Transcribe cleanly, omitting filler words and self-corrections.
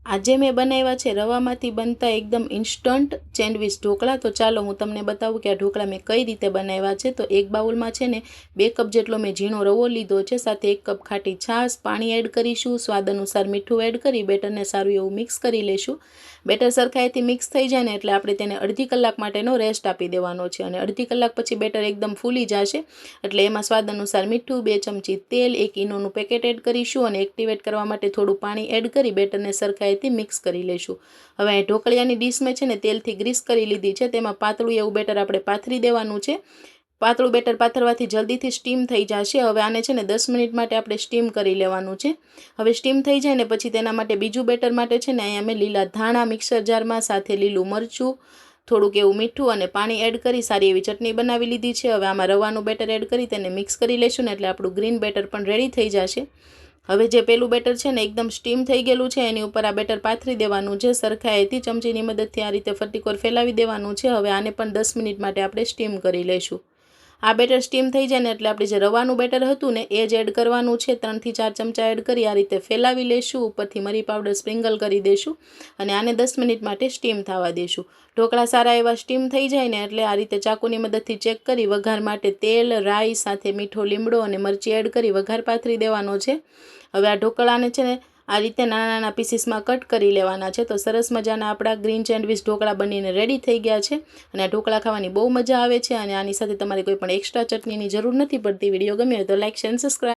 આજે મેં બનાવ્યા છે રવામાંથી બનતા એકદમ ઇન્સ્ટન્ટ સેન્ડવિચ ઢોકળા। તો ચાલો હું તમને બતાવું કે આ ઢોકળા મેં કઈ રીતે બનાવ્યા છે। તો એક બાઉલમાં છે ને 2 કપ જેટલો મેં ઝીણો રવો લીધો છે, સાથે 1 કપ ખાટી છાશ, પાણી એડ કરીશું, સ્વાદ અનુસાર મીઠું એડ કરી બેટરને સારું એવું મિક્સ કરી લેશું। બેટર સરખાઈથી મિક્સ થઈ જાય ને એટલે આપણે તેને અડધી કલાક માટેનો રેસ્ટ આપી દેવાનો છે, અને અડધી કલાક પછી બેટર એકદમ ફૂલી જશે એટલે એમાં સ્વાદ અનુસાર મીઠું, 2 ચમચી તેલ, 1 ઈનોનું પેકેટ એડ કરીશું અને એક્ટિવેટ કરવા માટે થોડું પાણી એડ કરી બેટરને સરખાઈથી મિક્સ કરી લેશું। હવે ઢોકળિયાની ડીશ મેં છે ને તેલથી ગ્રીસ કરી લીધી છે, તેમાં પાતળું એવું બેટર આપણે પાથરી દેવાનું છે। પાતળું બેટર પાથરવાથી જલ્દીથી સ્ટીમ થઈ જશે। હવે આને છે ને 10 મિનિટ માટે આપણે સ્ટીમ કરી લેવાનું છે। હવે સ્ટીમ થઈ જાય ને પછી તેના માટે બીજું બેટર માટે છે ને અહીંયા મેં લીલા ધાણા મિક્સર જારમાં, સાથે લીલું મરચું, થોડુંક એવું મીઠું અને પાણી એડ કરી સારી એવી ચટણી બનાવી લીધી છે। હવે આમાં રવાનું બેટર એડ કરી તેને મિક્સ કરી લેશું ને એટલે આપણું ગ્રીન બેટર પણ રેડી થઈ જશે। હવે જે પેલું બેટર છે ને એકદમ સ્ટીમ થઈ ગયેલું છે, એની ઉપર આ બેટર પાથરી દેવાનું છે, સરખાઈથી ચમચીની મદદથી આ રીતે ફરતીકોર ફેલાવી દેવાનું છે। હવે આને પણ 10 મિનિટ માટે આપણે સ્ટીમ કરી લેશું। આ બેટર સ્ટીમ થઈ જાય ને એટલે આપણે જે રવાનું બેટર હતું ને એ જ એડ કરવાનું છે, 3 થી 4 ચમચા એડ કરી આ રીતે ફેલાવી લેશું, ઉપરથી મરી પાવડર સ્પ્રિંકલ કરી દેશું અને આને 10 મિનિટ માટે સ્ટીમ થવા દેશું। ઢોકળા સારા એવા સ્ટીમ થઈ જાય ને એટલે આ રીતે ચાકુની મદદથી ચેક કરી વઘાર માટે તેલ, રાઈ, સાથે મીઠો લીમડો અને મરચી એડ કરી વઘાર પાથરી દેવાનો છે। હવે આ ઢોકળાને છે ને આ રીતે નાના નાના પીસીસમાં કટ કરી લેવાના છે। તો સરસ મજાના આપણા ગ્રીન સેન્ડવિચ ઢોકળા બનીને રેડી થઈ ગયા છે, અને આ ઢોકળા ખાવાની બહુ મજા આવે છે, અને આની સાથે તમારે કોઈ પણ એક્સ્ટ્રા ચટણીની જરૂર નથી પડતી। વિડીયો ગમ્યો હોય તો લાઇક, શેર અને સબસ્ક્રાઈબ।